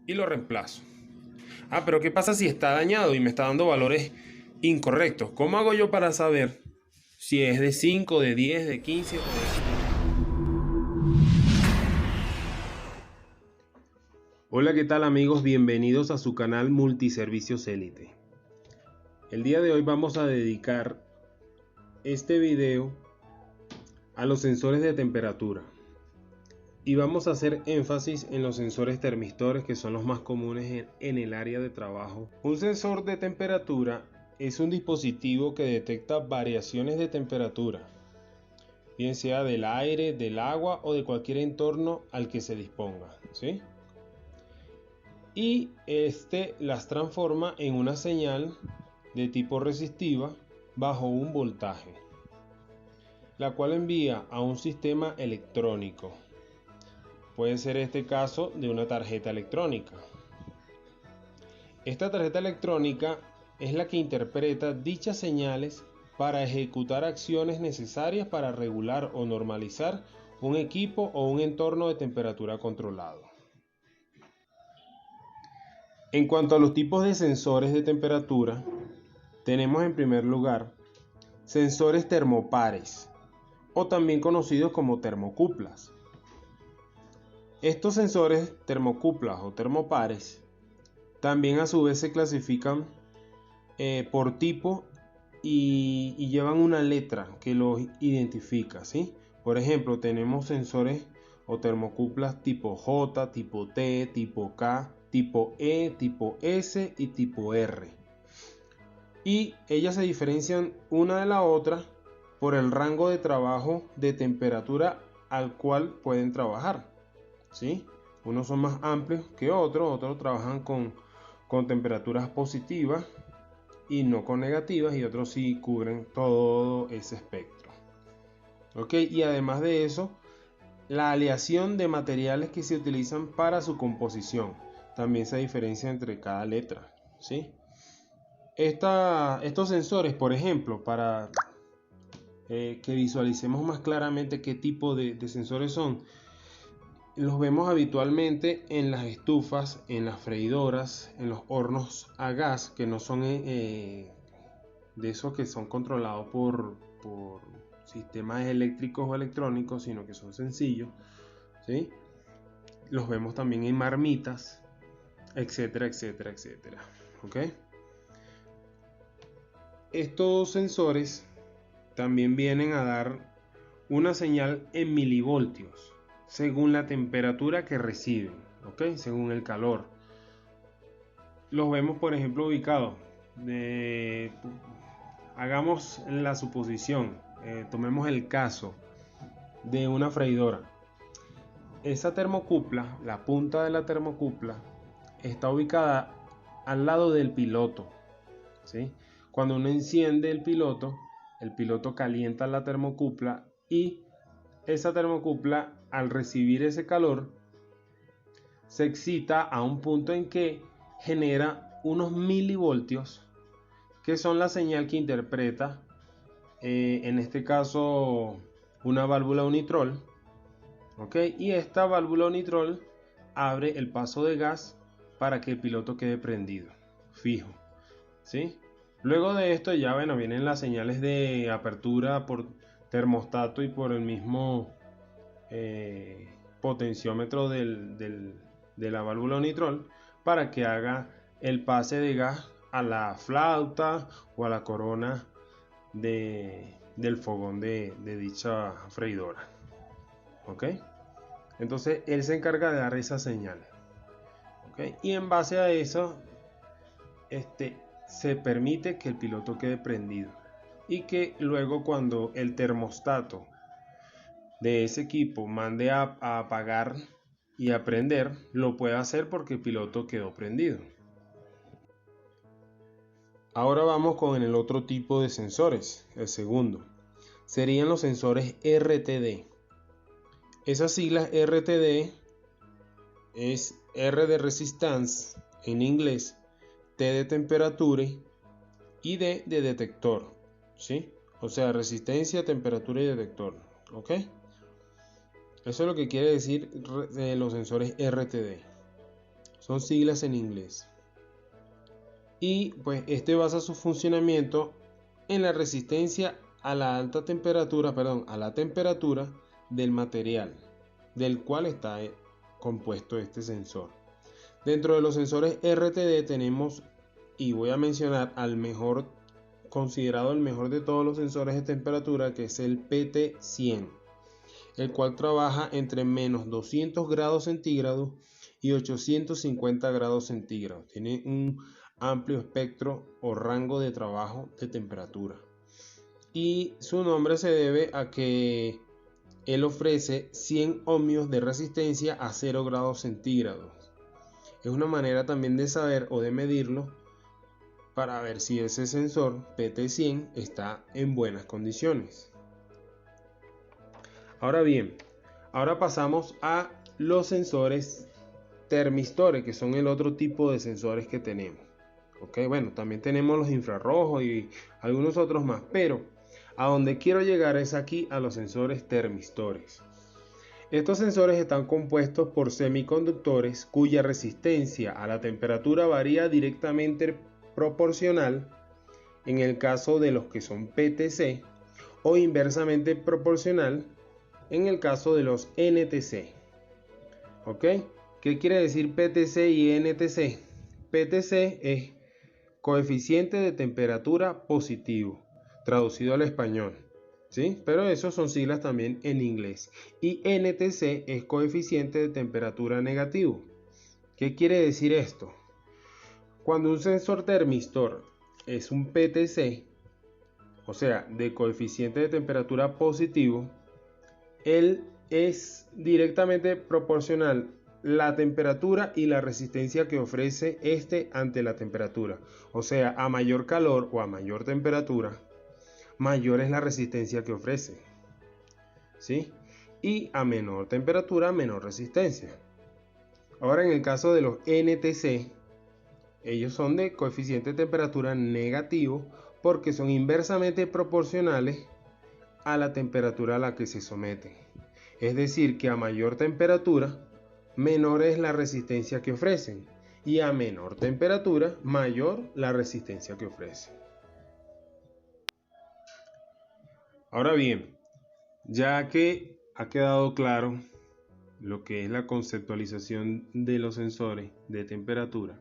y lo reemplazo. Pero ¿qué pasa si está dañado y me está dando valores incorrectos? ¿Cómo hago yo para saber si es de 5, de 10, de 15 o de 20? Hola, ¿qué tal amigos? Bienvenidos a su canal Multiservicios Elite. El día de hoy vamos a dedicar este video a los sensores de temperatura. Y vamos a hacer énfasis en los sensores termistores, que son los más comunes en el área de trabajo. Un sensor de temperatura es un dispositivo que detecta variaciones de temperatura, bien sea del aire, del agua o de cualquier entorno al que se disponga, ¿sí? Y las transforma en una señal de tipo resistiva bajo un voltaje, la cual envía a un sistema electrónico. Puede ser este caso de una tarjeta electrónica. Esta tarjeta electrónica es la que interpreta dichas señales para ejecutar acciones necesarias para regular o normalizar un equipo o un entorno de temperatura controlado. En cuanto a los tipos de sensores de temperatura, tenemos en primer lugar sensores termopares, o también conocidos como termocuplas. Estos sensores termocuplas o termopares también a su vez se clasifican por tipo y llevan una letra que los identifica, ¿sí? Por ejemplo, tenemos sensores o termocuplas tipo J, tipo T, tipo K, tipo E, tipo S y tipo R. Y ellas se diferencian una de la otra por el rango de trabajo de temperatura al cual pueden trabajar, ¿sí? Unos son más amplios que otros trabajan con temperaturas positivas y no con negativas, y otros sí cubren todo ese espectro. ¿Ok? Y además de eso, la aleación de materiales que se utilizan para su composición también se diferencia entre cada letra, ¿sí? Estos sensores, por ejemplo, para que visualicemos más claramente qué tipo de sensores son, los vemos habitualmente en las estufas, en las freidoras, en los hornos a gas, que no son de esos que son controlados por sistemas eléctricos o electrónicos, sino que son sencillos, ¿sí? Los vemos también en marmitas, etcétera, etcétera, etcétera. ¿Ok? Estos sensores también vienen a dar una señal en milivoltios, según la temperatura que reciben, ¿ok? Según el calor. Los vemos, por ejemplo, ubicados. Hagamos la suposición, tomemos el caso de una freidora. Esa termocupla, la punta de la termocupla, está ubicada al lado del piloto, ¿sí? Cuando uno enciende el piloto calienta la termocupla, y esa termocupla, al recibir ese calor, se excita a un punto en que genera unos milivoltios, que son la señal que interpreta, en este caso, una válvula unitrol. ¿Ok? Y esta válvula unitrol abre el paso de gas para que el piloto quede prendido, fijo, ¿sí? Luego de esto ya, bueno, vienen las señales de apertura por termostato y por el mismo potenciómetro de la válvula unitrol, para que haga el pase de gas a la flauta o a la corona del fogón de dicha freidora. ¿Ok? Entonces él se encarga de dar esa señal. ¿Ok? Y en base a eso, se permite que el piloto quede prendido, y que luego, cuando el termostato de ese equipo mande a apagar y a prender, lo puede hacer porque el piloto quedó prendido. Ahora vamos con el otro tipo de sensores, el segundo. Serían los sensores RTD. Esas siglas RTD es R de resistance en inglés, T de temperatura y D de detector, ¿sí? O sea, resistencia, temperatura y detector, ¿ok? Eso es lo que quiere decir los sensores RTD. son siglas en inglés. Y pues este basa su funcionamiento en la resistencia a la alta temperatura, a la temperatura del material del cual está compuesto este sensor. Dentro de los sensores RTD tenemos, y voy a mencionar al mejor, considerado el mejor de todos los sensores de temperatura, que es el PT100, el cual trabaja entre menos 200 grados centígrados y 850 grados centígrados. Tiene un amplio espectro o rango de trabajo de temperatura. Y su nombre se debe a que él ofrece 100 ohmios de resistencia a 0 grados centígrados. Es una manera también de saber o de medirlo para ver si ese sensor PT100 está en buenas condiciones. Ahora bien, ahora pasamos a los sensores termistores, que son el otro tipo de sensores que tenemos. Bueno, también tenemos los infrarrojos y algunos otros más, pero a donde quiero llegar es aquí a los sensores termistores. Estos sensores están compuestos por semiconductores cuya resistencia a la temperatura varía directamente proporcional en el caso de los que son PTC o inversamente proporcional en el caso de los NTC. ¿Qué quiere decir PTC y NTC? PTC es coeficiente de temperatura positivo, traducido al español, ¿sí? Pero esos son siglas también en inglés. Y NTC es coeficiente de temperatura negativo. ¿Qué quiere decir esto? Cuando un sensor termistor es un PTC, o sea, de coeficiente de temperatura positivo, él es directamente proporcional la temperatura y la resistencia que ofrece este ante la temperatura. O sea, a mayor calor o a mayor temperatura, mayor es la resistencia que ofrece, ¿sí? Y a menor temperatura, menor resistencia. Ahora, en el caso de los NTC, ellos son de coeficiente de temperatura negativo porque son inversamente proporcionales a la temperatura a la que se someten. Es decir, que a mayor temperatura, menor es la resistencia que ofrecen, y a menor temperatura, mayor la resistencia que ofrecen. Ahora bien, ya que ha quedado claro lo que es la conceptualización de los sensores de temperatura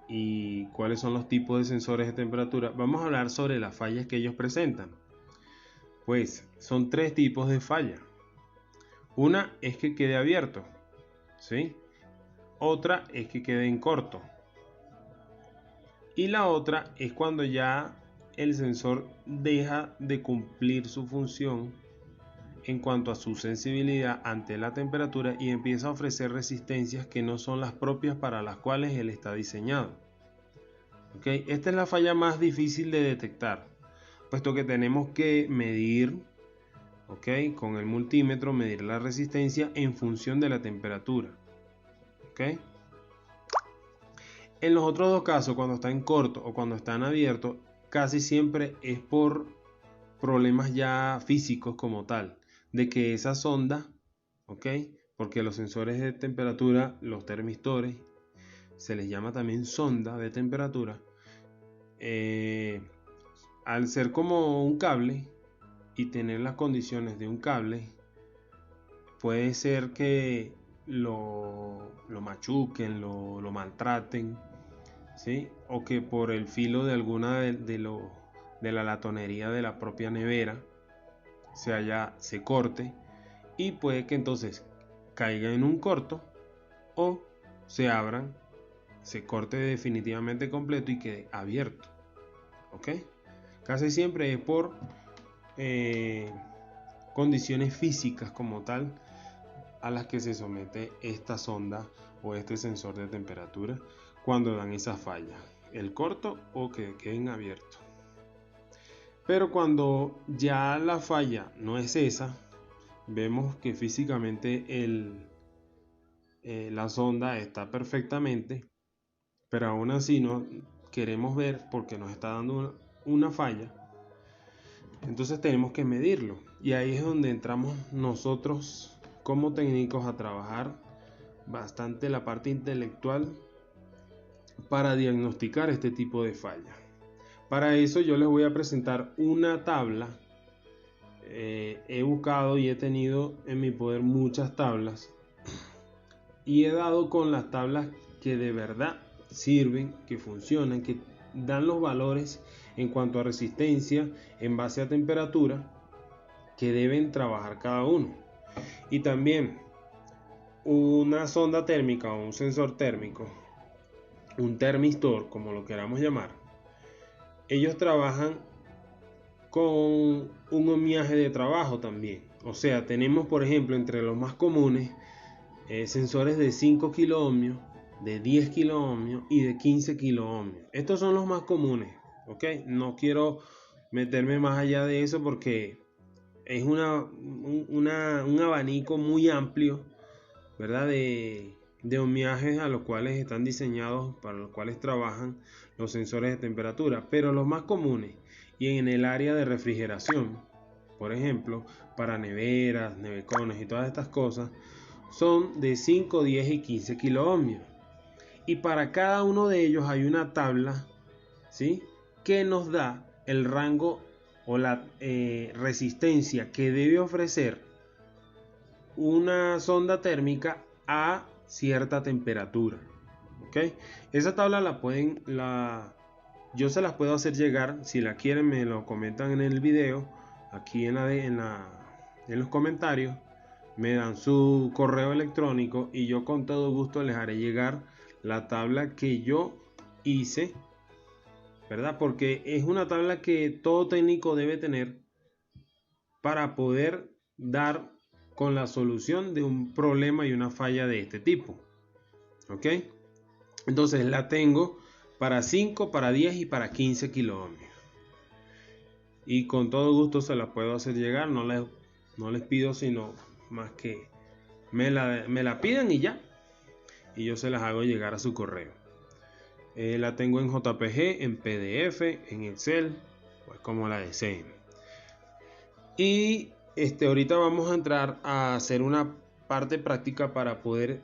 y cuáles son los tipos de sensores de temperatura, vamos a hablar sobre las fallas que ellos presentan. Pues son tres tipos de falla. Una es que quede abierto, ¿sí? Otra es que quede en corto. Y la otra es cuando ya el sensor deja de cumplir su función en cuanto a su sensibilidad ante la temperatura y empieza a ofrecer resistencias que no son las propias para las cuales él está diseñado. Esta es la falla más difícil de detectar, puesto que tenemos que medir, con el multímetro, medir la resistencia en función de la temperatura. En los otros dos casos, cuando está en corto o cuando está en abierto, casi siempre es por problemas ya físicos como tal, de que esa sonda, porque los sensores de temperatura, los termistores, se les llama también sonda de temperatura, al ser como un cable y tener las condiciones de un cable, puede ser que lo machuquen, lo maltraten, ¿sí? O que por el filo de alguna de la latonería de la propia nevera se corte, y puede que entonces caiga en un corto o se abran, se corte definitivamente completo y quede abierto. Casi siempre es por condiciones físicas como tal a las que se somete esta sonda o este sensor de temperatura cuando dan esa falla, el corto o que queden abiertos. Pero cuando ya la falla no es esa, vemos que físicamente la sonda está perfectamente, pero aún así no queremos ver porque nos está dando una falla. Entonces tenemos que medirlo, y ahí es donde entramos nosotros como técnicos a trabajar bastante la parte intelectual para diagnosticar este tipo de falla. Para eso yo les voy a presentar una tabla. He buscado y he tenido en mi poder muchas tablas y he dado con las tablas que de verdad sirven, que funcionan, que dan los valores en cuanto a resistencia en base a temperatura que deben trabajar cada uno. Y también una sonda térmica o un sensor térmico, un termistor, como lo queramos llamar, ellos trabajan con un ohmiaje de trabajo también. O sea, tenemos por ejemplo entre los más comunes sensores de 5 kiloohmios, de 10 kiloohmios y de 15 kiloohmios. Estos son los más comunes, ¿ok? No quiero meterme más allá de eso porque es un abanico muy amplio, ¿verdad? De ohmiajes a los cuales están diseñados, para los cuales trabajan los sensores de temperatura. Pero los más comunes y en el área de refrigeración, por ejemplo, para neveras, nevecones y todas estas cosas, son de 5, 10 y 15 kiloohmios. Y para cada uno de ellos hay una tabla, ¿sí?, que nos da el rango o la resistencia que debe ofrecer una sonda térmica a cierta temperatura. ¿Okay? Esa tabla yo se las puedo hacer llegar. Si la quieren me lo comentan en el video, aquí en los comentarios. Me dan su correo electrónico y yo con todo gusto les haré llegar la tabla que yo hice, ¿verdad? Porque es una tabla que todo técnico debe tener para poder dar con la solución de un problema y una falla de este tipo. ¿Ok? Entonces la tengo para 5, para 10 y para 15 kiloohmios. Y con todo gusto se la puedo hacer llegar. No les pido sino más que me la pidan y ya, y yo se las hago llegar a su correo. La tengo en JPG, en PDF, en Excel, pues como la deseen. Y ahorita vamos a entrar a hacer una parte práctica para poder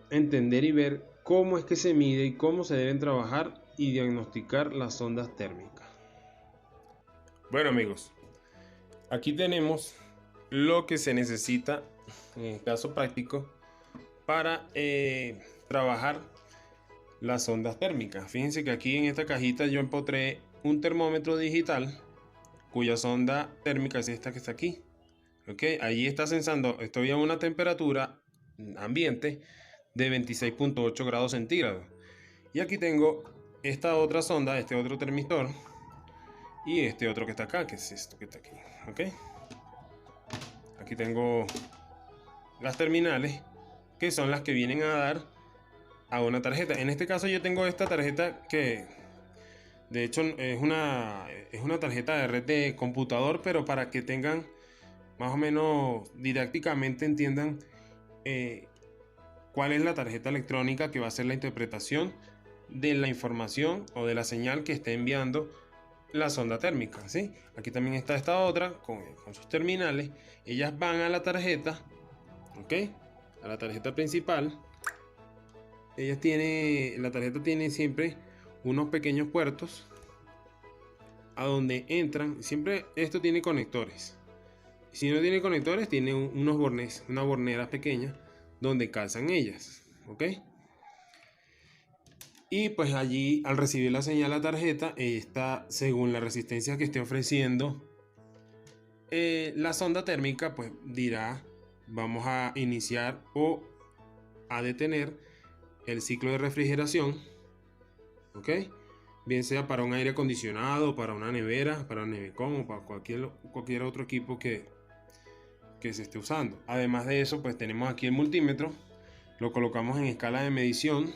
entender y ver cómo es que se mide y cómo se deben trabajar y diagnosticar las sondas térmicas. Bueno amigos, aquí tenemos lo que se necesita en el caso práctico para trabajar las sondas térmicas. Fíjense que aquí en esta cajita yo empotré un termómetro digital cuya sonda térmica es esta que está aquí. ¿Okay? Allí está sensando, estoy a una temperatura ambiente de 26.8 grados centígrados. Y aquí tengo esta otra sonda, este otro termistor, y este otro que está acá, que es esto que está aquí. ¿Okay? Aquí tengo las terminales, que son las que vienen a dar a una tarjeta. En este caso yo tengo esta tarjeta que de hecho es una tarjeta de red de computador, pero para que tengan más o menos didácticamente entiendan cuál es la tarjeta electrónica que va a hacer la interpretación de la información o de la señal que esté enviando la sonda térmica, ¿sí? Aquí también está esta otra con sus terminales. Ellas van a la tarjeta, ¿ok? A la tarjeta principal. La tarjeta tiene siempre unos pequeños puertos a donde entran. Siempre esto tiene conectores. Si no tiene conectores, tiene unos bornes, unas borneras pequeñas donde calzan ellas, ¿ok? Y pues allí, al recibir la señal a la tarjeta, está según la resistencia que esté ofreciendo la sonda térmica, pues dirá: vamos a iniciar o a detener el ciclo de refrigeración, ¿ok? Bien sea para un aire acondicionado, para una nevera, para un nevecón o para cualquier otro equipo que se esté usando. Además de eso, pues tenemos aquí el multímetro. Lo colocamos en escala de medición,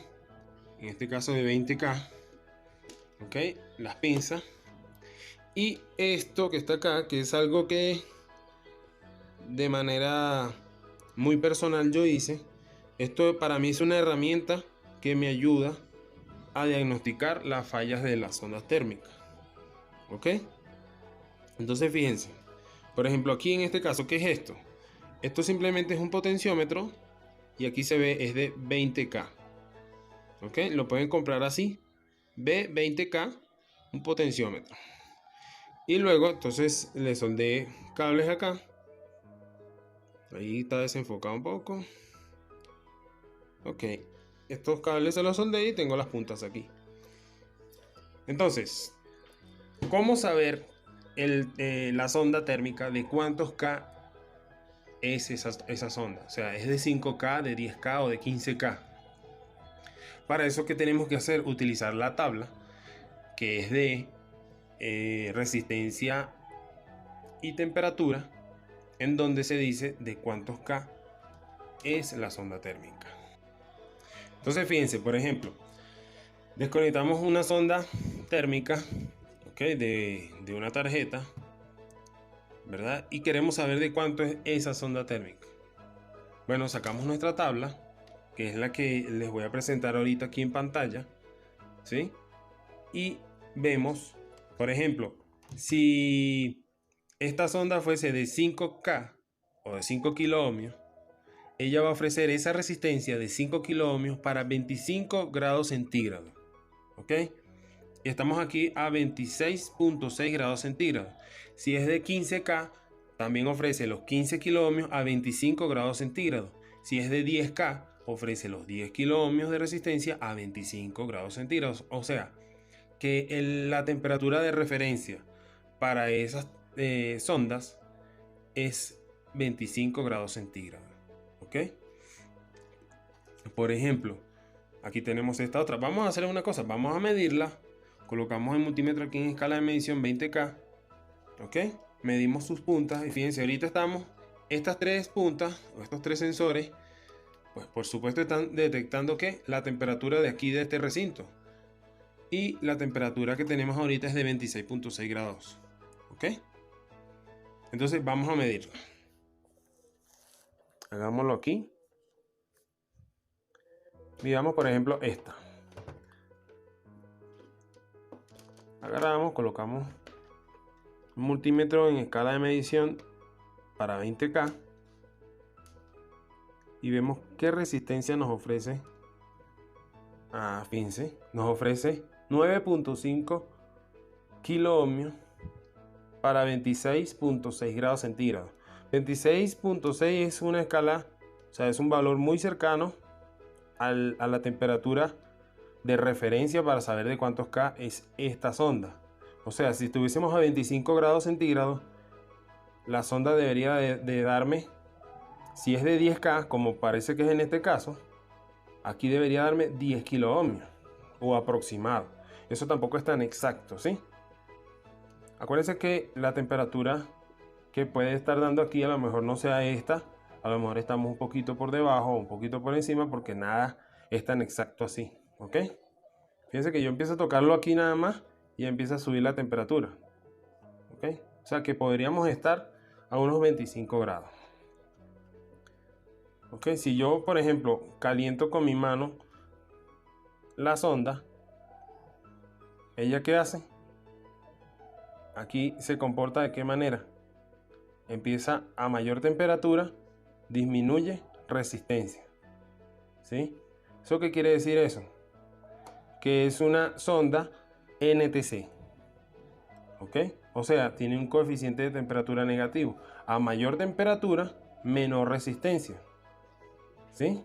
en este caso de 20K, ¿ok? Las pinzas. Y esto que está acá, que es algo que de manera muy personal yo hice. Esto para mí es una herramienta que me ayuda a diagnosticar las fallas de las sondas térmicas, ¿ok? Entonces fíjense, por ejemplo aquí en este caso, ¿qué es esto? Esto simplemente es un potenciómetro y aquí se ve es de 20K. ¿Ok? Lo pueden comprar así. B20K, un potenciómetro. Y luego entonces le soldeé cables acá. Ahí está desenfocado un poco. Ok, estos cables se los soldeé y tengo las puntas aquí. Entonces, ¿cómo saber la sonda térmica de cuántos K es esa sonda? O sea, ¿es de 5K, de 10K o de 15K? Para eso, ¿qué tenemos que hacer? Utilizar la tabla, que es de resistencia y temperatura, en donde se dice de cuántos K es la sonda térmica. Entonces, fíjense, por ejemplo, desconectamos una sonda térmica, ¿okay? de una tarjeta, ¿verdad? Y queremos saber de cuánto es esa sonda térmica. Bueno, sacamos nuestra tabla, que es la que les voy a presentar ahorita aquí en pantalla, ¿sí? Y vemos, por ejemplo, si esta sonda fuese de 5K o de 5 kiloohmios, ella va a ofrecer esa resistencia de 5 kiloohmios para 25 grados centígrados. ¿Ok? Y estamos aquí a 26.6 grados centígrados. Si es de 15K, también ofrece los 15 kiloohmios a 25 grados centígrados. Si es de 10K, ofrece los 10 kiloohmios de resistencia a 25 grados centígrados. O sea, que la temperatura de referencia para esas sondas es 25 grados centígrados. ¿Ok? Por ejemplo, aquí tenemos esta otra. Vamos a hacer una cosa. Vamos a medirla. Colocamos el multímetro aquí en escala de medición 20K. ¿Ok? Medimos sus puntas. Y fíjense, ahorita estamos. Estas tres puntas, o estos tres sensores, pues por supuesto están detectando que la temperatura de aquí de este recinto. Y la temperatura que tenemos ahorita es de 26.6 grados. ¿Ok? Entonces vamos a medirlo. Hagámoslo aquí. Midamos, por ejemplo, esta. Agarramos, colocamos un multímetro en escala de medición para 20K y vemos qué resistencia nos ofrece. Fíjense, nos ofrece 9.5 kiloohmios para 26.6 grados centígrados. 26.6 es una escala, o sea, es un valor muy cercano a la temperatura de referencia para saber de cuántos K es esta sonda. O sea, si estuviésemos a 25 grados centígrados, la sonda debería de darme, si es de 10K, como parece que es en este caso, aquí debería darme 10 kiloohmios o aproximado. Eso tampoco es tan exacto, ¿sí? Acuérdense que la temperatura que puede estar dando aquí a lo mejor no sea esta, a lo mejor estamos un poquito por debajo o un poquito por encima, porque nada es tan exacto así, ¿ok? Fíjense que yo empiezo a tocarlo aquí nada más y empieza a subir la temperatura, ¿ok? O sea que podríamos estar a unos 25 grados. ¿Ok? Si yo, por ejemplo, caliento con mi mano la sonda, ¿ella qué hace? Aquí se comporta de qué manera. Empieza a mayor temperatura, disminuye resistencia. ¿Sí? ¿Eso qué quiere decir eso? Que es una sonda NTC. ¿Ok? O sea, tiene un coeficiente de temperatura negativo. A mayor temperatura, menor resistencia. ¿Sí?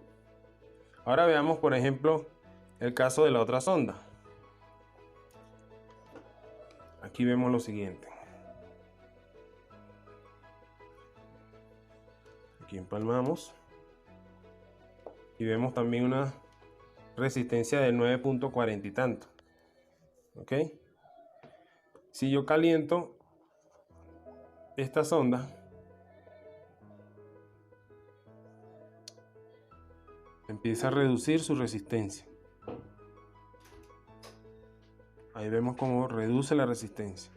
Ahora veamos, por ejemplo, el caso de la otra sonda. Aquí vemos lo siguiente. Aquí empalmamos. Y vemos también una resistencia de 9.40 y tanto. ¿Ok? Si yo caliento esta sonda, empieza a reducir su resistencia. Ahí vemos cómo reduce la resistencia.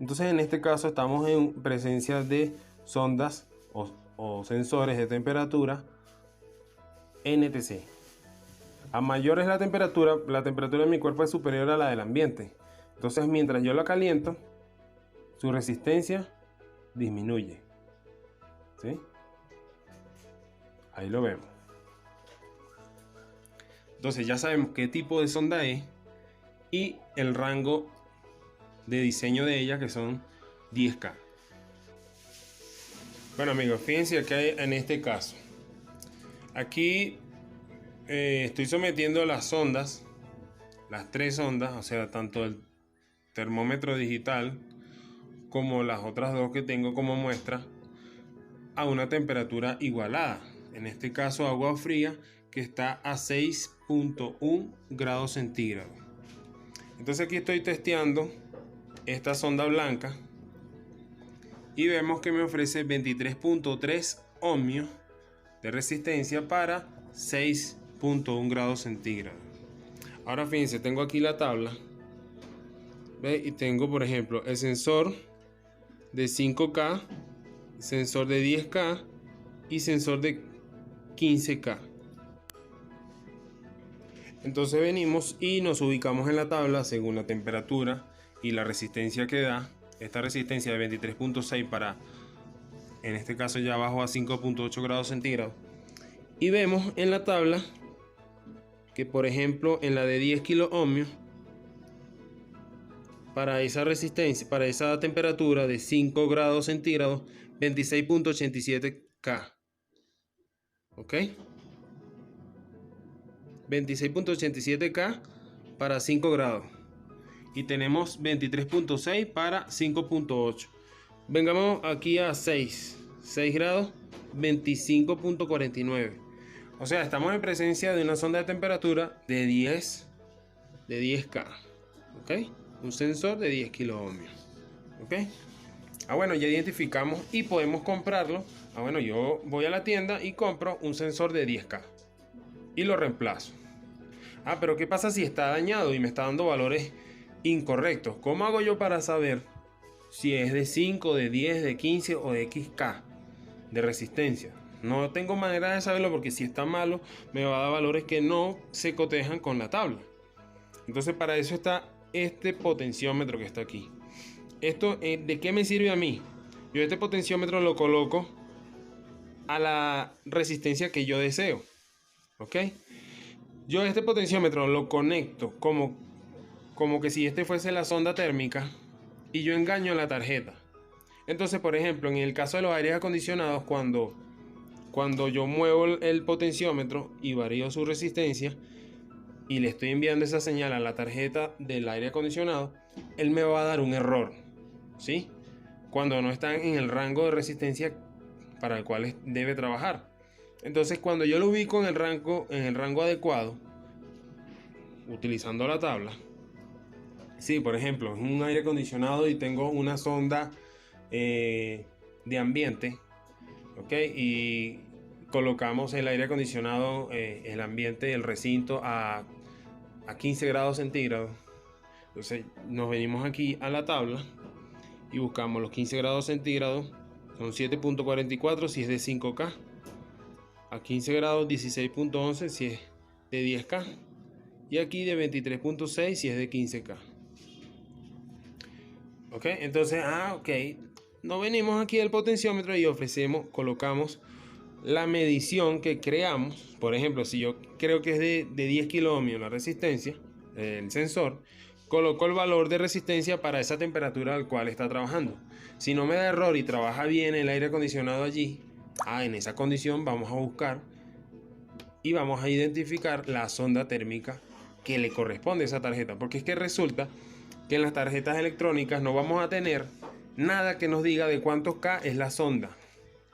Entonces en este caso estamos en presencia de sondas o sensores de temperatura NTC. A mayor es la temperatura de mi cuerpo es superior a la del ambiente. Entonces mientras yo la caliento, su resistencia disminuye. ¿Sí? Ahí lo vemos. Entonces ya sabemos qué tipo de sonda es y el rango de diseño de ella, que son 10K. Bueno amigos, fíjense que hay en este caso. Aquí estoy sometiendo las sondas, las 3 sondas, o sea, tanto el termómetro digital como las otras 2 que tengo como muestra, a una temperatura igualada. En este caso agua fría, que está a 6.1 grados centígrados. Entonces aquí estoy testeando esta sonda blanca y vemos que me ofrece 23.3 ohmios de resistencia para 6.1 grados centígrados. Ahora fíjense, tengo aquí la tabla. ¿Ve? Y tengo por ejemplo el sensor de 5K, sensor de 10K y sensor de 15K. Entonces venimos y nos ubicamos en la tabla según la temperatura y la resistencia que da. Esta resistencia de 23.6 para, en este caso ya bajo a 5.8 grados centígrados. Y vemos en la tabla que por ejemplo en la de 10 kilo ohmios, para esa resistencia, para esa temperatura de 5 grados centígrados, 26.87K. ¿Ok? 26.87K para 5 grados. Y tenemos 23.6 para 5.8. Vengamos aquí a 6 grados, 25.49. O sea, estamos en presencia de una sonda de temperatura de 10K. ¿Ok? Un sensor de 10 kilo ohmios. ¿Ok? Bueno, ya identificamos y podemos comprarlo. Bueno, yo voy a la tienda y compro un sensor de 10K y lo reemplazo. Pero ¿qué pasa si está dañado y me está dando valores incorrectos? ¿Cómo hago yo para saber si es de 5, de 10, de 15 o de XK de resistencia? No tengo manera de saberlo porque si está malo me va a dar valores que no se cotejan con la tabla. Entonces para eso está este potenciómetro que está aquí. ¿Esto de qué me sirve a mí? Yo este potenciómetro lo coloco a la resistencia que yo deseo. ¿Ok? Yo este potenciómetro lo conecto como que si este fuese la sonda térmica y yo engaño la tarjeta. Entonces, por ejemplo, en el caso de los aires acondicionados, cuando yo muevo el potenciómetro y varío su resistencia y le estoy enviando esa señal a la tarjeta del aire acondicionado, él me va a dar un error, ¿sí? Cuando no está en el rango de resistencia para el cual debe trabajar. Entonces, cuando yo lo ubico en el rango adecuado, utilizando la tabla, sí, por ejemplo, es un aire acondicionado y tengo una sonda de ambiente, ¿ok? Y colocamos el aire acondicionado, el ambiente, el recinto a 15 grados centígrados. Entonces nos venimos aquí a la tabla y buscamos los 15 grados centígrados, son 7.44 si es de 5K, a 15 grados 16.11 si es de 10K y aquí de 23.6 si es de 15K. Ok, entonces, ok, nos venimos aquí al potenciómetro y colocamos la medición que creamos. Por ejemplo, si yo creo que es de 10 kilo ohmios la resistencia, el sensor, coloco el valor de resistencia para esa temperatura al cual está trabajando. Si no me da error y trabaja bien el aire acondicionado allí, en esa condición vamos a buscar y vamos a identificar la sonda térmica que le corresponde a esa tarjeta. Porque es que resulta que en las tarjetas electrónicas no vamos a tener nada que nos diga de cuántos K es la sonda,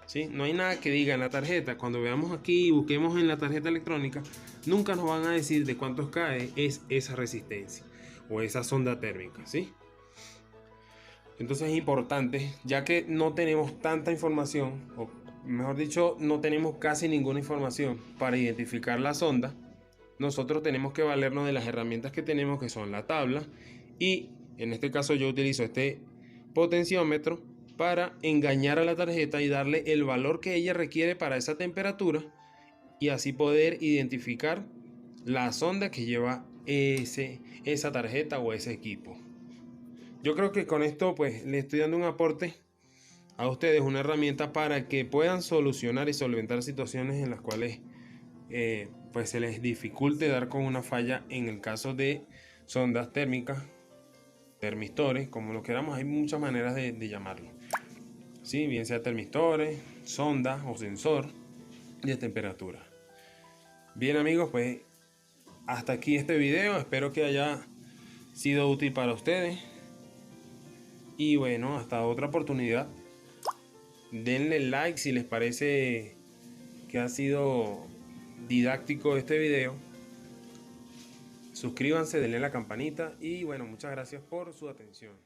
¿sí? No hay nada que diga en la tarjeta. Cuando veamos aquí y busquemos en la tarjeta electrónica, nunca nos van a decir de cuántos K es esa resistencia o esa sonda térmica, ¿sí? Entonces es importante, ya que no tenemos tanta información, o mejor dicho, no tenemos casi ninguna información para identificar la sonda, nosotros tenemos que valernos de las herramientas que tenemos, que son la tabla, y en este caso yo utilizo este potenciómetro para engañar a la tarjeta y darle el valor que ella requiere para esa temperatura y así poder identificar la sonda que lleva esa tarjeta o ese equipo. Yo creo que con esto pues le estoy dando un aporte a ustedes una herramienta para que puedan solucionar y solventar situaciones en las cuales pues se les dificulte dar con una falla en el caso de sondas térmicas, termistores, como lo queramos. Hay muchas maneras de llamarlo, ¿sí? Bien sea termistores, sonda o sensor de temperatura. Bien amigos, pues hasta aquí este video. Espero que haya sido útil para ustedes. Y bueno, hasta otra oportunidad. Denle like si les parece que ha sido didáctico este video. Suscríbanse, denle la campanita y bueno, muchas gracias por su atención.